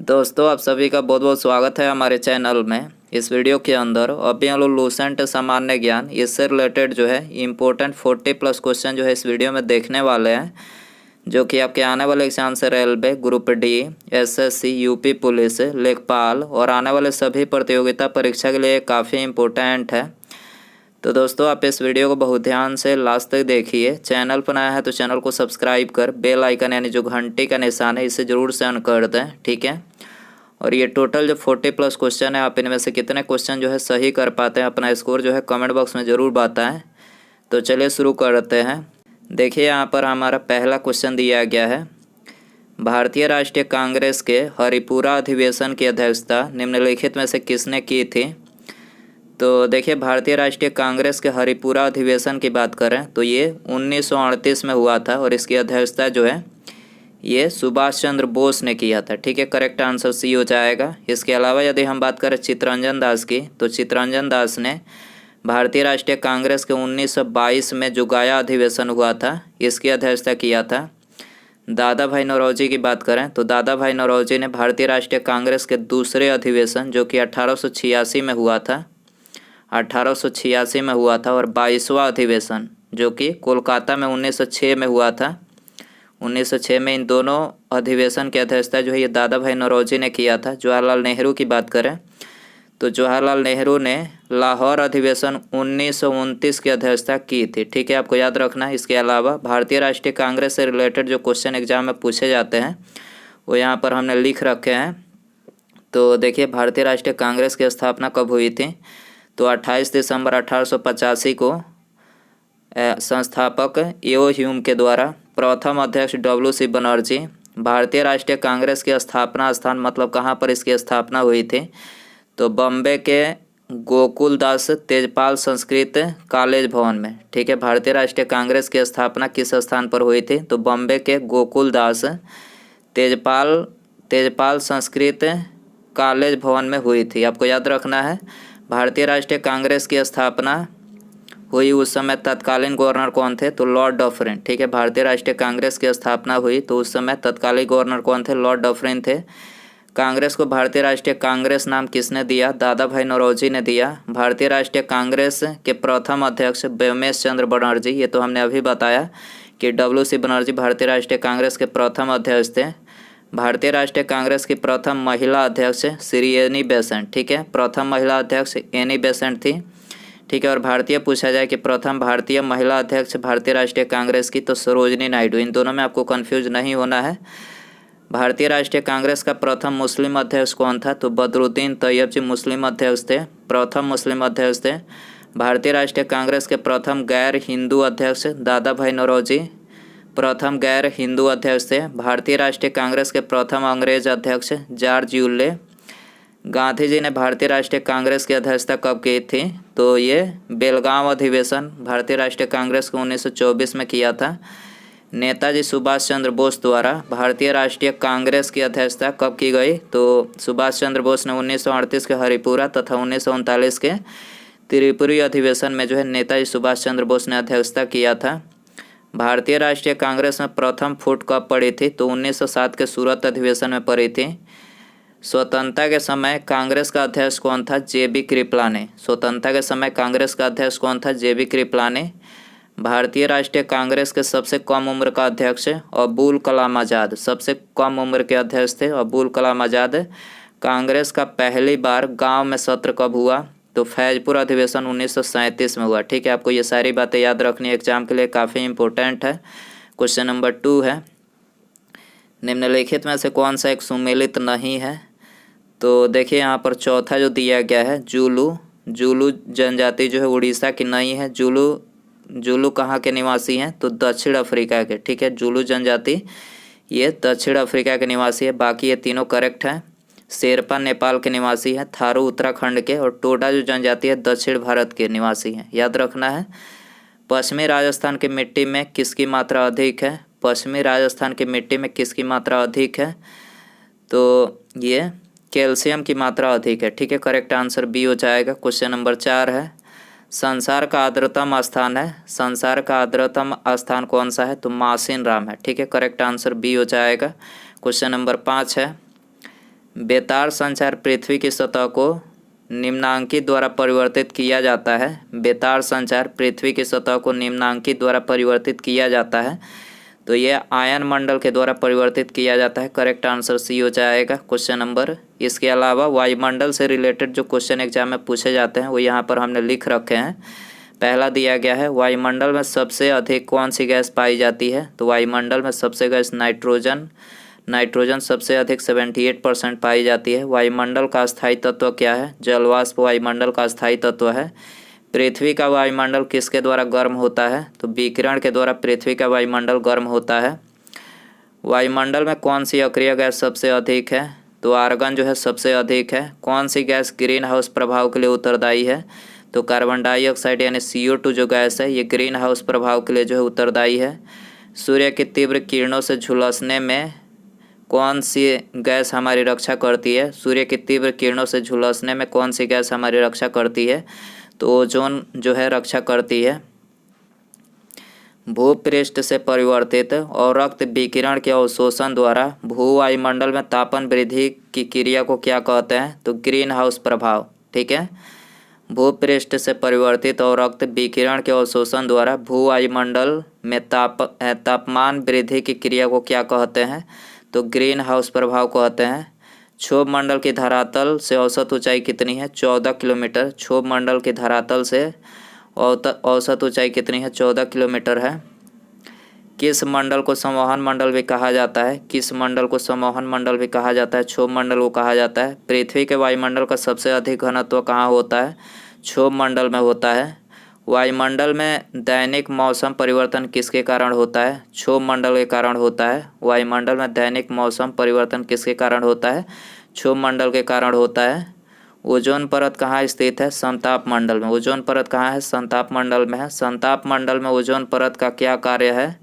दोस्तों आप सभी का बहुत बहुत स्वागत है हमारे चैनल में। इस वीडियो के अंदर अभी हम लोग लूसेंट सामान्य ज्ञान इससे रिलेटेड जो है इम्पोर्टेंट 40+ क्वेश्चन जो है इस वीडियो में देखने वाले हैं, जो कि आपके आने वाले एग्जाम से railway, group D, SSC, UP police, लेखपाल और आने वाले सभी प्रतियोगिता परीक्षा के लिए काफ़ी इम्पोर्टेंट है। तो दोस्तों आप इस वीडियो को बहुत ध्यान से लास्ट तक देखिए। चैनल पर नया है तो चैनल को सब्सक्राइब कर बेल आइकन यानी जो घंटी का निशान है इसे ज़रूर से ऑन कर दें, ठीक है। और ये टोटल जो 40+ क्वेश्चन है, आप इनमें से कितने क्वेश्चन जो है सही कर पाते हैं, अपना स्कोर जो है कमेंट बॉक्स में ज़रूर बताएं। तो चलिए शुरू करते हैं। देखिए यहाँ पर हमारा पहला क्वेश्चन दिया गया है, भारतीय राष्ट्रीय कांग्रेस के हरिपुरा अधिवेशन की अध्यक्षता निम्नलिखित में से किसने की थी। तो देखिए भारतीय राष्ट्रीय कांग्रेस के हरिपुरा अधिवेशन की बात करें तो ये 1938 में हुआ था और इसकी अध्यक्षता जो है ये सुभाष चंद्र बोस ने किया था, ठीक है। करेक्ट आंसर सी हो जाएगा। इसके अलावा यदि हम बात करें चित्तरंजन दास की, तो चित्तरंजन दास ने भारतीय राष्ट्रीय कांग्रेस के 1922 में जो गया अधिवेशन हुआ था इसकी अध्यक्षता किया था। दादा भाई नौरोजी की बात करें तो दादा भाई नौरोजी ने भारतीय राष्ट्रीय कांग्रेस के दूसरे अधिवेशन जो कि 1886 में हुआ था, 1886 में हुआ था, और 22वां अधिवेशन जो कि कोलकाता में 1906 में हुआ था, 1906 में इन दोनों अधिवेशन की अध्यक्षता जो है ये दादा भाई नौरोजी ने किया था। जवाहरलाल नेहरू की बात करें तो जवाहरलाल नेहरू ने लाहौर अधिवेशन 1929 की अध्यक्षता की थी, ठीक है, आपको याद रखना है। इसके अलावा भारतीय राष्ट्रीय कांग्रेस से रिलेटेड जो क्वेश्चन एग्जाम में पूछे जाते हैं वो यहाँ पर हमने लिख रखे हैं। तो देखिए भारतीय राष्ट्रीय कांग्रेस की स्थापना कब हुई थी, तो 28 दिसंबर 1885 को संस्थापक एओ ह्यूम के द्वारा, प्रथम अध्यक्ष WC बनर्जी। भारतीय राष्ट्रीय कांग्रेस की स्थापना स्थान मतलब कहाँ पर इसकी स्थापना हुई थी, तो बम्बे के गोकुलदास तेजपाल संस्कृत कॉलेज भवन में, ठीक है। भारतीय राष्ट्रीय कांग्रेस की स्थापना किस स्थान पर हुई थी, तो बम्बे के गोकुलदास तेजपाल संस्कृत कॉलेज भवन में हुई थी, आपको याद रखना है। भारतीय राष्ट्रीय कांग्रेस की स्थापना हुई उस समय तत्कालीन गवर्नर कौन थे, तो लॉर्ड डफरिन, ठीक है। भारतीय राष्ट्रीय कांग्रेस की स्थापना हुई तो उस समय तत्कालीन गवर्नर कौन थे, लॉर्ड डफरिन थे। कांग्रेस को भारतीय राष्ट्रीय कांग्रेस नाम किसने दिया, दादा भाई नौरोजी ने दिया। भारतीय राष्ट्रीय कांग्रेस के प्रथम अध्यक्ष ब्योमेश चंद्र बनर्जी, ये तो हमने अभी बताया कि WC बनर्जी भारतीय राष्ट्रीय कांग्रेस के प्रथम अध्यक्ष थे। भारतीय राष्ट्रीय कांग्रेस की प्रथम महिला अध्यक्ष श्री एनी बेसेंट, ठीक है, प्रथम महिला अध्यक्ष एनी बेसेंट थी, ठीक है। और भारतीय पूछा जाए कि प्रथम भारतीय महिला अध्यक्ष भारतीय राष्ट्रीय कांग्रेस की, तो सरोजनी नायडू। इन दोनों में आपको कंफ्यूज नहीं होना है। भारतीय राष्ट्रीय कांग्रेस का प्रथम मुस्लिम अध्यक्ष कौन था, तो बदरुद्दीन तैयब जी मुस्लिम अध्यक्ष थे, प्रथम मुस्लिम अध्यक्ष थे। भारतीय राष्ट्रीय कांग्रेस के प्रथम गैर हिंदू अध्यक्ष दादा भाई नौरोजी, प्रथम गैर हिंदू अध्यक्ष थे। भारतीय राष्ट्रीय कांग्रेस के प्रथम अंग्रेज अध्यक्ष जॉर्ज यूले। गांधी जी ने भारतीय राष्ट्रीय कांग्रेस की अध्यक्षता कब की थी, तो ये बेलगांव अधिवेशन भारतीय राष्ट्रीय कांग्रेस को 1924 में किया था। नेताजी सुभाष चंद्र बोस द्वारा भारतीय राष्ट्रीय कांग्रेस की अध्यक्षता कब की गई, तो सुभाष चंद्र बोस ने 1938 के हरिपुरा तथा 1939 के त्रिपुरी अधिवेशन में जो है नेताजी सुभाष चंद्र बोस ने अध्यक्षता किया था। भारतीय राष्ट्रीय कांग्रेस में प्रथम फूट कब पड़ी थी, तो 1907 के सूरत अधिवेशन में पड़ी थी। स्वतंत्रता के समय कांग्रेस का अध्यक्ष कौन था, JB कृपलानी। स्वतंत्रता के समय कांग्रेस का अध्यक्ष कौन था, JB कृपलानी। भारतीय राष्ट्रीय कांग्रेस के सबसे कम उम्र का अध्यक्ष अबुल कलाम आज़ाद, सबसे कम उम्र के अध्यक्ष थे अबुल कलाम आज़ाद। कांग्रेस का पहली बार गांव में सत्र कब हुआ, तो फैजपुर अधिवेशन 1937 में हुआ, ठीक है। आपको ये सारी बातें याद रखनी एग्जाम के लिए काफ़ी इंपॉर्टेंट है। क्वेश्चन नंबर 2 है, निम्नलिखित में से कौन सा एक सुमेलित नहीं है, तो देखिए यहाँ पर चौथा जो दिया गया है जुलू जनजाति जो है उड़ीसा की नहीं है। जुलू कहाँ के निवासी हैं, तो दक्षिण अफ्रीका के, ठीक है। जुलू जनजाति ये दक्षिण अफ्रीका के निवासी है, बाकी ये तीनों करेक्ट हैं। शेरपा नेपाल के निवासी है, थारू उत्तराखंड के, और टोडा जो जनजाति है दक्षिण भारत के निवासी हैं, याद रखना है। पश्चिमी राजस्थान की मिट्टी में किसकी मात्रा अधिक है, पश्चिमी राजस्थान की मिट्टी में किसकी मात्रा अधिक है, तो ये कैल्शियम की मात्रा अधिक है, ठीक है। करेक्ट आंसर बी हो जाएगा। क्वेश्चन नंबर 4 है, संसार का आर्द्रतम स्थान है, संसार का आर्द्रतम स्थान कौन सा है, तो मासिन राम है, ठीक है। करेक्ट आंसर बी हो जाएगा। क्वेश्चन नंबर 5 है, बेतार संचार पृथ्वी की सतह को निम्नांकित द्वारा परिवर्तित किया जाता है। बेतार संचार पृथ्वी की सतह को निम्नांकित द्वारा परिवर्तित किया जाता है। तो ये आयन मंडल के द्वारा परिवर्तित किया जाता है। करेक्ट आंसर सी हो जाएगा क्वेश्चन नंबर। इसके अलावा वायुमंडल से रिलेटेड जो क्वेश्चन एग्जाम में पूछे जाते हैं वो यहाँ पर हमने लिख रखे हैं। पहला दिया गया है, वायुमंडल में सबसे अधिक कौन सी गैस पाई जाती है? तो वायुमंडल में सबसे गैस नाइट्रोजन सबसे अधिक 78% पाई जाती है। वायुमंडल का स्थायी तत्व क्या है? जलवाष्प वायुमंडल का स्थायी तत्व है। पृथ्वी का वायुमंडल किसके द्वारा गर्म होता है? तो विकिरण के द्वारा पृथ्वी का वायुमंडल गर्म होता है। वायुमंडल में कौन सी अक्रिय गैस सबसे अधिक है? तो आर्गन जो है सबसे अधिक है। कौन सी गैस ग्रीन हाउस प्रभाव के लिए उत्तरदायी है? तो कार्बन डाइऑक्साइड यानी CO2 जो गैस है ये ग्रीन हाउस प्रभाव के लिए जो है उत्तरदायी है। सूर्य की तीव्र किरणों से झुलसने में कौन सी गैस हमारी रक्षा करती है? सूर्य की तीव्र किरणों से झुलसने में कौन सी गैस हमारी रक्षा करती है? तो ओजोन जो है रक्षा करती है। भूपृष्ठ से परिवर्तित और रक्त विकिरण के अवशोषण द्वारा भूवायुमंडल में तापन वृद्धि की क्रिया को क्या कहते हैं? तो ग्रीन हाउस प्रभाव। ठीक है, भूपृष्ठ से परिवर्तित और रक्त विकिरण के अवशोषण द्वारा भूवायुमंडल में तापमान वृद्धि की क्रिया को क्या कहते हैं? तो ग्रीन हाउस प्रभाव कहते हैं। क्षोभ मंडल की धरातल से औसत ऊंचाई कितनी है? 14 किलोमीटर। क्षोभ मंडल की धरातल से औसत ऊंचाई कितनी है? 14 किलोमीटर है। किस मंडल को संवहन मंडल भी कहा जाता है? किस मंडल को संवहन मंडल भी कहा जाता है? क्षोभ मंडल को कहा जाता है। पृथ्वी के वायुमंडल का सबसे अधिक घनत्व कहाँ होता है? क्षोभ मंडल में होता है। वायुमंडल में दैनिक मौसम परिवर्तन किसके कारण होता है? क्षोभ मंडल के कारण होता है। वायुमंडल में दैनिक मौसम परिवर्तन किसके कारण होता है? क्षोभ मंडल के कारण होता है। ओजोन परत कहाँ स्थित है? समताप मंडल में। ओजोन परत कहाँ है? समताप मंडल में है। समताप मंडल में ओजोन परत का क्या कार्य है?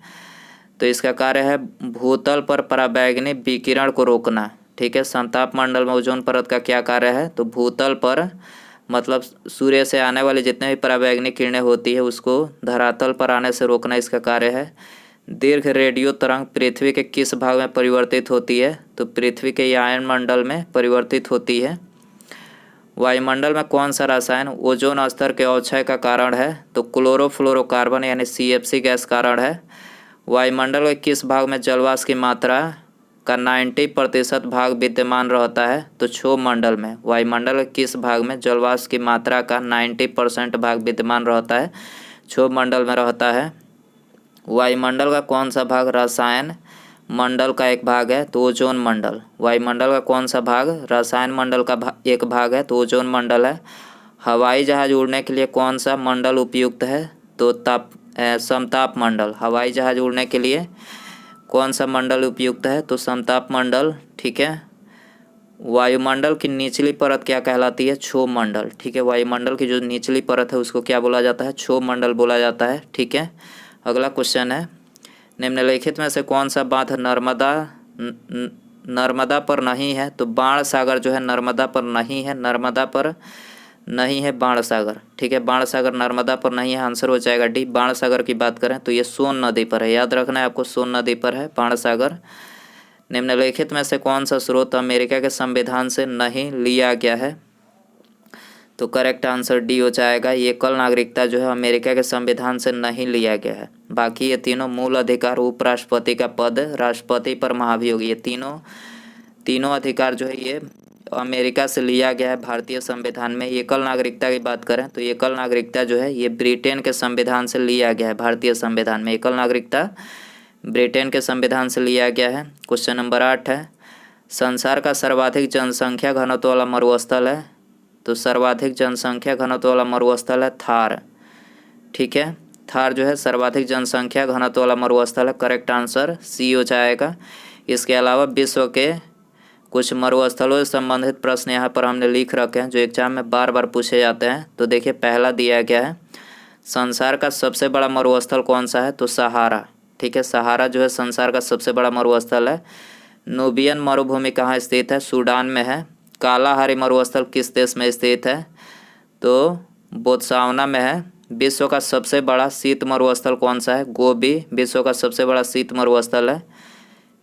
तो इसका कार्य है भूतल पर पराबैंगनी विकिरण को रोकना। ठीक है, समताप मंडल में ओजोन परत का क्या कार्य है? तो भूतल पर मतलब सूर्य से आने वाली जितने भी पराबैंगनी किरणें होती है उसको धरातल पर आने से रोकना इसका कार्य है। दीर्घ रेडियो तरंग पृथ्वी के किस भाग में परिवर्तित होती है? तो पृथ्वी के आयन मंडल में परिवर्तित होती है। वायुमंडल में कौन सा रसायन ओजोन स्तर के अवक्षय का कारण है? तो क्लोरोफ्लोरोकार्बन यानी CFC गैस कारण है। वायुमंडल के किस भाग में जलवाष्प की मात्रा का 90% भाग विद्यमान रहता है? तो क्षोभ मंडल में। वायुमंडल के किस भाग में जलवाष्प की मात्रा का 90% भाग विद्यमान रहता है? क्षोभ मंडल में रहता है। वायुमंडल का कौन सा भाग रसायन मंडल का एक भाग है? तो ओजोन मंडल। वायुमंडल का कौन सा भाग रसायन मंडल का एक भाग है? तो ओजोन मंडल है। हवाई जहाज उड़ने के लिए कौन सा मंडल उपयुक्त है? तो समताप मंडल। हवाई जहाज उड़ने के लिए कौन सा मंडल उपयुक्त है? तो समताप मंडल। ठीक है, वायुमंडल की निचली परत क्या कहलाती है? क्षोभ मंडल। ठीक है, वायुमंडल की जो निचली परत है उसको क्या बोला जाता है? क्षोभ मंडल बोला जाता है। ठीक है, अगला क्वेश्चन है, निम्नलिखित में से कौन सा बांध नर्मदा पर नहीं है? तो बाण सागर जो है नर्मदा पर नहीं है। नर्मदा पर नहीं है बाण सागर। ठीक है, बाण सागर नर्मदा पर नहीं है। आंसर हो जाएगा डी। बाण सागर की बात करें तो ये सोन नदी पर है। याद रखना है आपको, सोन नदी पर है बाण सागर। निम्नलिखित में से कौन सा स्रोत अमेरिका के संविधान से नहीं लिया गया है? तो करेक्ट आंसर डी हो जाएगा। ये एकल नागरिकता जो है अमेरिका के संविधान से नहीं लिया गया है। बाकी ये तीनों मूल अधिकार, उपराष्ट्रपति का पद, राष्ट्रपति पर महाभियोग, ये तीनों अधिकार जो है ये अमेरिका से लिया गया है भारतीय संविधान में। एकल नागरिकता की बात करें तो एकल नागरिकता जो है ये ब्रिटेन के संविधान से लिया गया है। भारतीय संविधान में एकल नागरिकता ब्रिटेन के संविधान से लिया गया है। क्वेश्चन नंबर 8 है, संसार का सर्वाधिक जनसंख्या घनत्व वाला मरुस्थल है? तो सर्वाधिक जनसंख्या घनत्व वाला मरुस्थल है थार। ठीक है, थार जो है सर्वाधिक जनसंख्या घनत्व वाला मरुस्थल है। करेक्ट आंसर सी हो जाएगा। इसके अलावा विश्व के कुछ मरुस्थलों से संबंधित प्रश्न यहाँ पर हमने लिख रखे हैं जो एग्जाम में बार बार पूछे जाते हैं। तो देखिए, पहला दिया गया है, संसार का सबसे बड़ा मरुस्थल कौन सा है? तो सहारा। ठीक है, सहारा जो है संसार का सबसे बड़ा मरुस्थल है। नूबियन मरुभूमि कहाँ स्थित है? सूडान में है। कालाहारी मरुस्थल किस देश में स्थित है? तो बोत्सवाना में है। विश्व का सबसे बड़ा शीत मरुस्थल कौन सा है? गोबी विश्व का सबसे बड़ा शीत मरुस्थल है।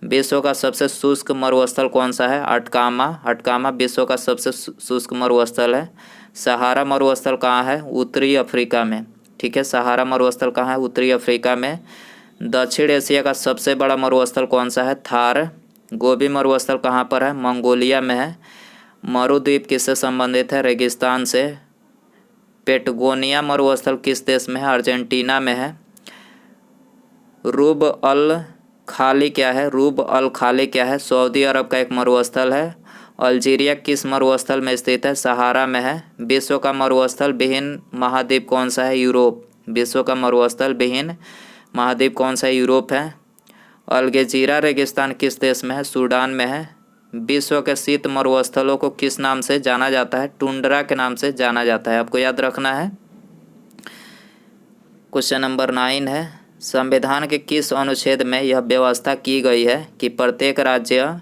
विश्व का सबसे शुष्क मरुस्थल कौन सा है? अटकामा। अटकामा विश्व का सबसे शुष्क मरुस्थल है। सहारा मरुस्थल कहाँ है? उत्तरी अफ्रीका में। ठीक है, सहारा मरुस्थल कहाँ है? उत्तरी अफ्रीका में। दक्षिण एशिया का सबसे बड़ा मरुस्थल कौन सा है? थार। गोबी मरुस्थल कहाँ पर है? मंगोलिया में है। मरुद्वीप किससे संबंधित है? रेगिस्तान से। पेटगोनिया मरुस्थल किस देश में है? अर्जेंटीना में है। रूब अल खाली क्या है? रूब अल खाली क्या है? सऊदी अरब का एक मरुस्थल है। अल्जीरिया किस मरुस्थल में स्थित है? सहारा में है। विश्व का मरुस्थल विहीन महाद्वीप कौन सा है? यूरोप। विश्व का मरुस्थल विहीन महाद्वीप कौन सा है? यूरोप है। अलगेजीरा रेगिस्तान किस देश में है? सूडान में है। विश्व के शीत मरुस्थलों को किस नाम से जाना जाता है? टुंड्रा के नाम से जाना जाता है। आपको याद रखना है। क्वेश्चन नंबर 9 है, संविधान के किस अनुच्छेद में यह व्यवस्था की गई है कि प्रत्येक राज्य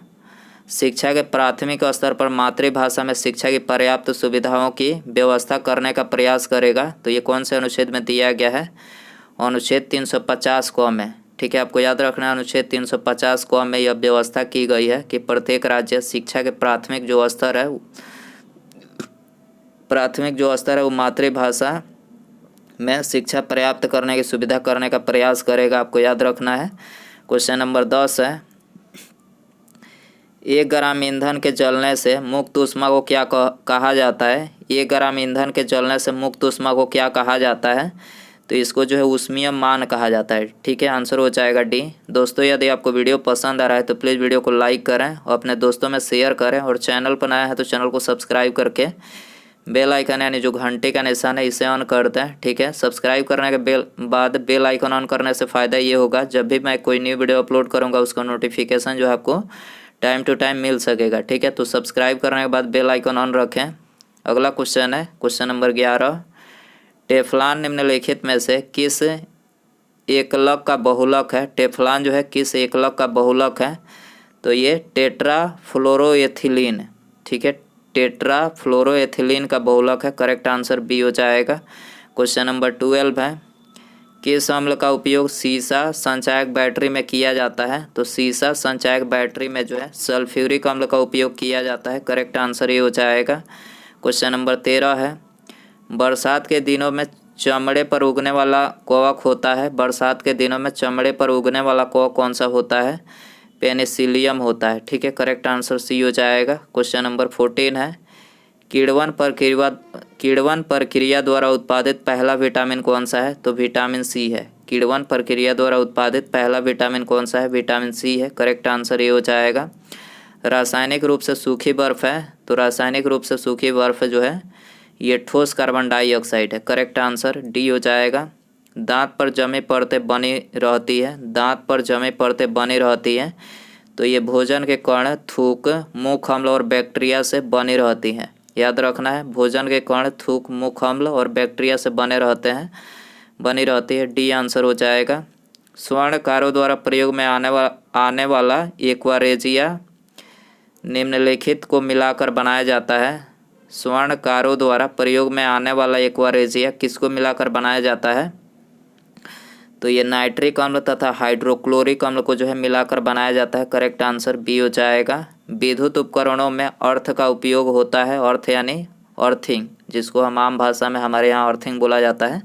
शिक्षा के प्राथमिक स्तर पर मातृभाषा में शिक्षा की पर्याप्त सुविधाओं की व्यवस्था करने का प्रयास करेगा? तो ये कौन से अनुच्छेद में दिया गया है? अनुच्छेद 350 क में। ठीक है, आपको याद रखना है, अनुच्छेद 350 क में यह व्यवस्था की गई है कि प्रत्येक राज्य शिक्षा के प्राथमिक जो स्तर है वो मातृभाषा में शिक्षा प्राप्त करने की सुविधा करने का प्रयास करेगा। आपको याद रखना है। क्वेश्चन नंबर 10 है, 1 ग्राम ईंधन के जलने से मुक्त ऊष्मा को क्या कहा जाता है? 1 ग्राम ईंधन के जलने से मुक्त ऊष्मा को क्या कहा जाता है? तो इसको जो है ऊष्मीय मान कहा जाता है। ठीक है, आंसर हो जाएगा डी। दोस्तों, यदि आपको वीडियो पसंद आ रहा है तो प्लीज़ वीडियो को लाइक करें और अपने दोस्तों में शेयर करें, और चैनल पर नया है तो चैनल को सब्सक्राइब करके बेल आइकन यानी जो घंटे का निशान है इसे ऑन कर दें। ठीक है, सब्सक्राइब करने के बाद बेल आइकन ऑन करने से फ़ायदा ये होगा, जब भी मैं कोई न्यू वीडियो अपलोड करूँगा उसका नोटिफिकेशन जो है आपको टाइम टू टाइम मिल सकेगा। ठीक है, तो सब्सक्राइब करने के बाद बेल आइकन ऑन रखें। अगला क्वेश्चन है, क्वेश्चन नंबर 11, टेफ्लॉन निम्नलिखित में से किस एकलक का बहुलक है? टेफ्लॉन जो है किस एकलक का बहुलक है? तो ये टेट्राफ्लोरोएथिलीन। ठीक है, टेट्राफ्लोरोएथिलीन का बहुलक है। करेक्ट आंसर बी हो जाएगा। क्वेश्चन नंबर 12 है, किस अम्ल का उपयोग सीसा संचायक बैटरी में किया जाता है? तो सीसा संचायक बैटरी में जो है सल्फ्यूरिक अम्ल का उपयोग किया जाता है। करेक्ट आंसर ये हो जाएगा। क्वेश्चन नंबर 13 है, बरसात के दिनों में चमड़े पर उगने वाला कवक होता है। बरसात के दिनों में चमड़े पर उगने वाला कवक कौन सा होता है? पेनिसिलियम होता है। ठीक है, करेक्ट आंसर सी हो जाएगा। क्वेश्चन नंबर 14 है, किण्वन प्रक्रिया द्वारा उत्पादित पहला विटामिन कौन सा है? तो विटामिन सी है। किण्वन प्रक्रिया द्वारा उत्पादित पहला विटामिन कौन सा है? विटामिन सी है। करेक्ट आंसर ये हो जाएगा। रासायनिक रूप से सूखी बर्फ है, तो रासायनिक रूप से सूखी बर्फ जो है ये ठोस कार्बन डाइऑक्साइड है। करेक्ट आंसर डी हो जाएगा। दांत पर जमी परतें बनी रहती है, दांत पर जमी परतें बनी रहती हैं, तो ये भोजन के कण, थूक, मुख अम्ल और बैक्टीरिया से बनी रहती हैं। याद रखना है, भोजन के कण, थूक, मुख अम्ल और बैक्टीरिया से बनी रहती है। डी आंसर हो जाएगा। स्वर्णकारों द्वारा प्रयोग में आने वाला एक्वारेजिया निम्नलिखित को मिलाकर बनाया जाता है। स्वर्णकारों द्वारा प्रयोग में आने वाला एक्वारेजिया किसको मिलाकर बनाया जाता है? तो ये नाइट्रिक अम्ल तथा हाइड्रोक्लोरिक अम्ल को जो है मिलाकर बनाया जाता है। करेक्ट आंसर बी हो जाएगा। विद्युत उपकरणों में अर्थ का उपयोग होता है। अर्थ यानी अर्थिंग, जिसको हम आम भाषा में हमारे यहाँ अर्थिंग बोला जाता है।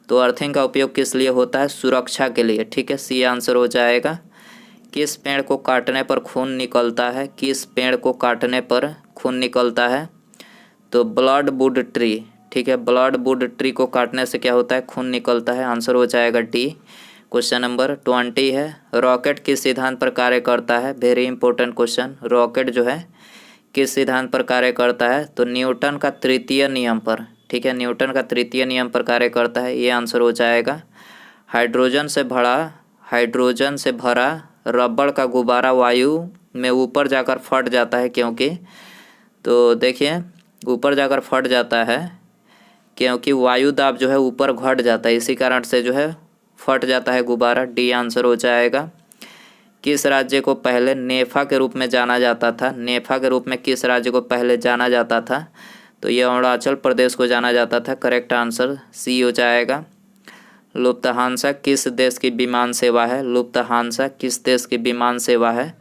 तो अर्थिंग का उपयोग किस लिए होता है? सुरक्षा के लिए। ठीक है, सी आंसर हो जाएगा। किस पेड़ को काटने पर खून निकलता है? किस पेड़ को काटने पर खून निकलता है? तो ब्लड वुड ट्री। ठीक है, ब्लड वुड ट्री को काटने से क्या होता है? खून निकलता है। आंसर हो जाएगा डी। क्वेश्चन नंबर 20 है, रॉकेट किस सिद्धांत पर कार्य करता है? Very important question. रॉकेट जो है किस सिद्धांत पर कार्य करता है? तो न्यूटन का तृतीय नियम पर। ठीक है, न्यूटन का तृतीय नियम पर कार्य करता है। ये आंसर हो जाएगा। हाइड्रोजन से भरा रबड़ का गुब्बारा वायु में ऊपर जाकर फट जाता है, क्योंकि, तो देखिए ऊपर जाकर फट जाता है क्योंकि वायु दाब जो है ऊपर घट जाता है, इसी कारण से जो है फट जाता है गुब्बारा। डी आंसर हो जाएगा। किस राज्य को पहले नेफा के रूप में जाना जाता था? नेफा के रूप में किस राज्य को पहले जाना जाता था? तो ये अरुणाचल प्रदेश को जाना जाता था। करेक्ट आंसर सी हो जाएगा। लुफ्थहान्सा किस देश की विमान सेवा है? लुफ्थहान्सा किस देश की विमान सेवा है?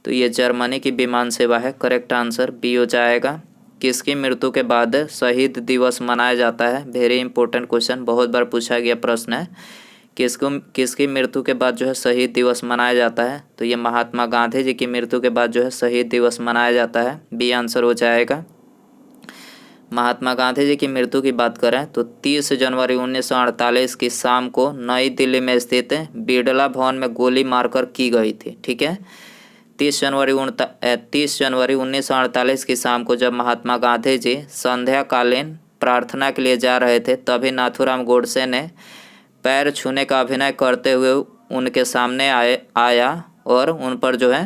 तो ये जर्मनी की विमान सेवा है। करेक्ट आंसर बी हो जाएगा। किसकी मृत्यु के बाद शहीद दिवस मनाया जाता है? वेरी इंपॉर्टेंट क्वेश्चन, बहुत बार पूछा गया प्रश्न है। किसकी मृत्यु के बाद जो है शहीद दिवस मनाया जाता है? तो ये महात्मा गांधी जी की मृत्यु के बाद जो है शहीद दिवस मनाया जाता है। बी आंसर हो जाएगा। महात्मा गांधी जी की मृत्यु की बात करें तो 30 जनवरी 1948 की शाम को नई दिल्ली में स्थित बिड़ला भवन में गोली मारकर की गई थी। ठीक है, 30 जनवरी 1948 की शाम को जब महात्मा गांधी जी संध्याकालीन प्रार्थना के लिए जा रहे थे, तभी नाथूराम गोडसे ने पैर छूने का अभिनय करते हुए उनके सामने आया और उन पर जो है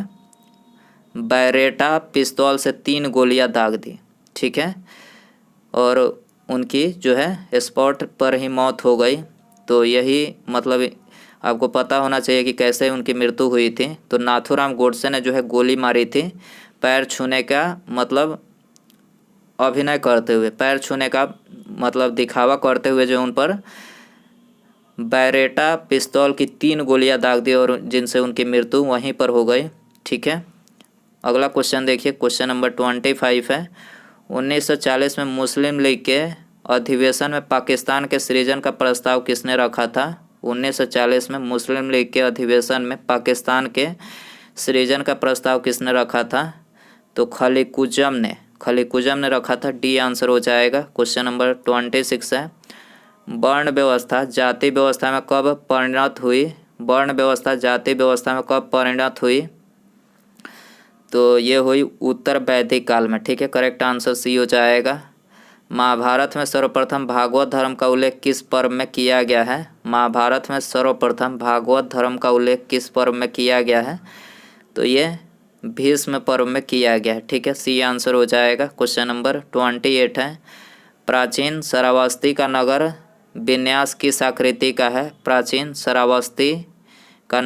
बैरेटा पिस्तौल से 3 गोलियां दाग दी। ठीक है, और उनकी जो है स्पॉट पर ही मौत हो गई। तो यही मतलब आपको पता होना चाहिए कि कैसे उनकी मृत्यु हुई थी। तो नाथूराम गोडसे ने जो है गोली मारी थी पैर छूने का मतलब अभिनय करते हुए, पैर छूने का मतलब दिखावा करते हुए जो उन पर बैरेटा पिस्तौल की 3 गोलियां दाग दी और जिनसे उनकी मृत्यु वहीं पर हो गई। ठीक है, अगला क्वेश्चन देखिए, क्वेश्चन नंबर 25 है। 1940 में मुस्लिम लीग के अधिवेशन में पाकिस्तान के सृजन का प्रस्ताव किसने रखा था? 1940 में मुस्लिम लीग के अधिवेशन में पाकिस्तान के सृजन का प्रस्ताव किसने रखा था? तो खलीकुज्जम ने रखा था। डी आंसर हो जाएगा। क्वेश्चन नंबर 26 है। वर्ण व्यवस्था जाति व्यवस्था में कब परिणत हुई? वर्ण व्यवस्था जाति व्यवस्था में कब परिणत हुई? तो ये हुई उत्तर वैदिक काल में। ठीक है, करेक्ट आंसर सी हो जाएगा। महाभारत में सर्वप्रथम भागवत धर्म का उल्लेख किस पर्व में किया गया है? महाभारत में सर्वप्रथम भागवत धर्म का उल्लेख किस पर्व में किया गया है? तो ये भीष्म पर्व में किया गया है। ठीक है, सी आंसर हो जाएगा। क्वेश्चन नंबर 28 है। प्राचीन श्रावस्ती का नगर विन्यास किस आकृति का है? प्राचीन श्रावस्ती का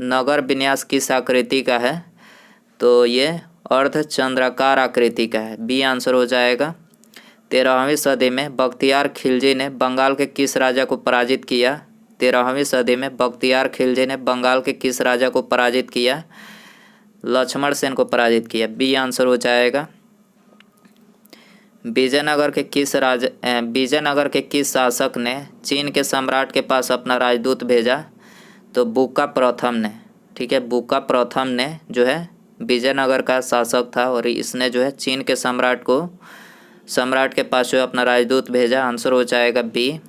नगर विन्यास किस आकृति का है? तो ये अर्धचंद्राकार आकृति का है। बी आंसर हो जाएगा। 13वीं सदी में बख्तियार खिलजी ने बंगाल के किस राजा को पराजित किया? 13वीं सदी में बख्तियार खिलजी ने बंगाल के किस राजा को पराजित किया? लक्ष्मण सेन को पराजित किया। बी आंसर हो जाएगा। विजयनगर के किस शासक ने चीन के सम्राट के पास अपना राजदूत भेजा? तो बुका प्रथम ने। ठीक है, बुका प्रथम ने जो है विजयनगर का शासक था और इसने जो है चीन के सम्राट के पास जो अपना राजदूत भेजा। आंसर हो जाएगा बी।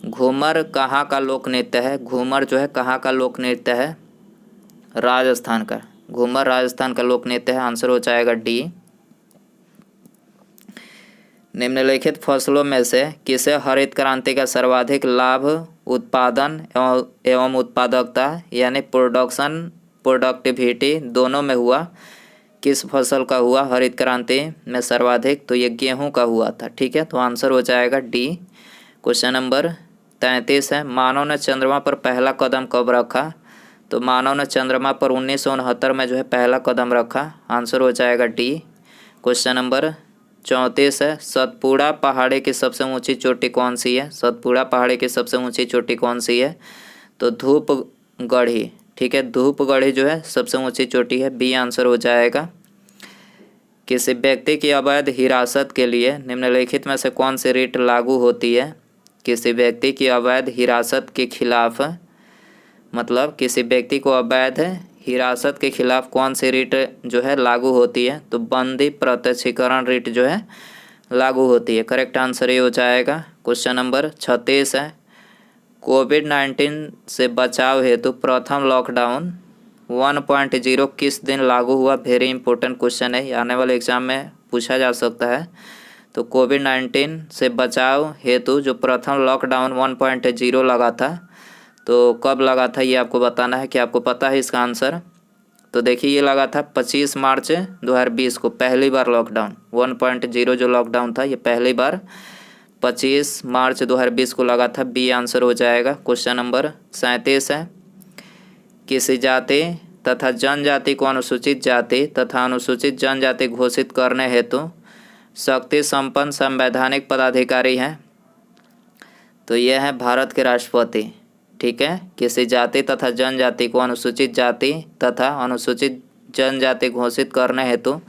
घूमर कहाँ का लोक नृत्य है? घूमर जो है कहाँ का लोक नृत्य है? राजस्थान का। घूमर राजस्थान का लोक नृत्य है। आंसर हो जाएगा डी। निम्नलिखित फसलों में से किसे हरित क्रांति का सर्वाधिक लाभ उत्पादन एवं उत्पादकता यानी प्रोडक्टिविटी दोनों में हुआ? किस फसल का हुआ हरित क्रांति में सर्वाधिक? तो ये गेहूं का हुआ था। ठीक है, तो आंसर हो जाएगा डी। क्वेश्चन नंबर 33 है। मानव ने चंद्रमा पर पहला कदम कब रखा? तो मानव ने चंद्रमा पर 1969 में जो है पहला कदम रखा। आंसर हो जाएगा डी। क्वेश्चन नंबर 34 है। सतपुड़ा पहाड़ी की सबसे ऊंची चोटी कौन सी है? सतपुड़ा पहाड़ी की सबसे ऊंची चोटी कौन सी है? तो धूपगढ़ी। ठीक है, धूपगढ़ी जो है सबसे ऊंची चोटी है। बी आंसर हो जाएगा। किसी व्यक्ति की अवैध हिरासत के लिए निम्नलिखित में से कौन सी रिट लागू होती है? किसी व्यक्ति की अवैध हिरासत के खिलाफ मतलब किसी व्यक्ति को अवैध हिरासत के खिलाफ कौन सी रिट जो है लागू होती है? तो बंदी प्रत्यक्षीकरण रिट जो है लागू होती है। करेक्ट आंसर ये हो जाएगा। क्वेश्चन नंबर 36 है। कोविड-19 से बचाव हेतु प्रथम लॉकडाउन 1.0 किस दिन लागू हुआ? वेरी इंपॉर्टेंट क्वेश्चन है, आने वाले एग्जाम में पूछा जा सकता है। तो कोविड-19 से बचाव हेतु जो प्रथम लॉकडाउन 1.0 लगा था, तो कब लगा था ये आपको बताना है कि आपको पता है इसका आंसर। तो देखिए, ये लगा था 25 मार्च 2020 को पहली बार लॉकडाउन 1.0 जो लॉकडाउन था ये पहली बार 25 मार्च 2020 को लगा था। बी आंसर हो जाएगा। क्वेश्चन नंबर 37 है। किसी जाति तथा जनजाति को अनुसूचित जाति तथा अनुसूचित जनजाति घोषित करने हेतु शक्ति संपन्न संवैधानिक पदाधिकारी हैं? तो यह है भारत के राष्ट्रपति। ठीक है, किसी जाति तथा जनजाति को अनुसूचित जाति तथा अनुसूचित जनजाति घोषित करने हेतु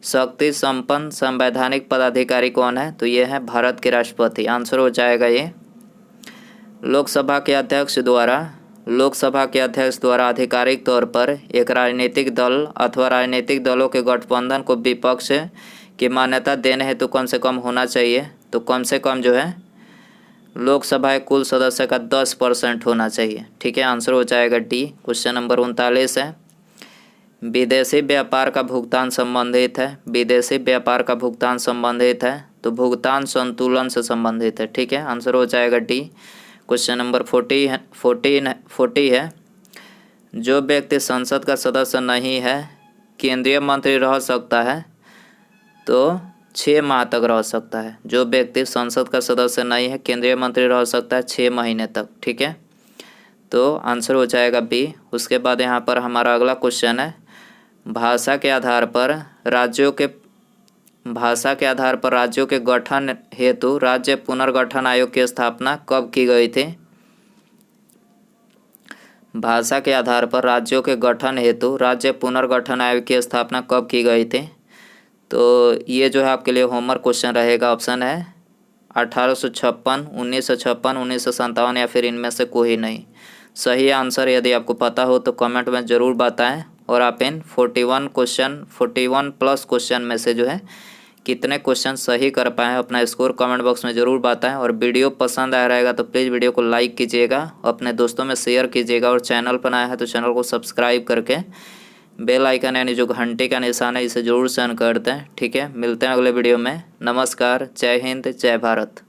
शक्ति संपन्न संवैधानिक पदाधिकारी कौन है? तो यह है भारत के राष्ट्रपति। आंसर हो जाएगा ये। लोकसभा के अध्यक्ष द्वारा आधिकारिक तौर पर एक राजनीतिक दल अथवा राजनीतिक दलों के गठबंधन को विपक्ष की मान्यता देने हेतु कम से कम होना चाहिए। तो कम से कम जो है लोकसभा के कुल सदस्य का 10% होना चाहिए। ठीक है, आंसर हो जाएगा डी। क्वेश्चन नंबर 39 है, विदेशी व्यापार का भुगतान संबंधित है। विदेशी व्यापार का भुगतान संबंधित है तो भुगतान संतुलन से संबंधित है। ठीक है, आंसर हो जाएगा डी। क्वेश्चन नंबर 40 है, जो व्यक्ति संसद का सदस्य नहीं है केंद्रीय मंत्री रह सकता है तो 6 माह तक रह सकता है। जो व्यक्ति संसद का सदस्य नहीं है केंद्रीय मंत्री रह सकता है 6 महीने तक। ठीक है, तो आंसर हो जाएगा बी। उसके बाद यहाँ पर हमारा अगला क्वेश्चन है, भाषा के आधार पर राज्यों के गठन हेतु राज्य पुनर्गठन आयोग की स्थापना कब की गई थी? भाषा के आधार पर राज्यों के गठन हेतु राज्य पुनर्गठन आयोग की स्थापना कब की गई थी? तो ये जो है आपके लिए होमवर्क क्वेश्चन रहेगा। ऑप्शन है 1856, 1956, 1957 या फिर इनमें से कोई नहीं। सही आंसर यदि आपको पता हो तो कमेंट में ज़रूर बताएं। और आप इन 41 प्लस क्वेश्चन में से जो है कितने क्वेश्चन सही कर पाएँ अपना स्कोर कमेंट बॉक्स में ज़रूर बताएं। और वीडियो पसंद आया रहेगा तो प्लीज़ वीडियो को लाइक कीजिएगा, अपने दोस्तों में शेयर कीजिएगा और चैनल पर आया है तो चैनल को सब्सक्राइब करके बेल आइकन यानी जो घंटे का निशान है इसे ज़रूर सेंड कर दें। ठीक है, मिलते हैं अगले वीडियो में। नमस्कार, जय हिंद, जय भारत।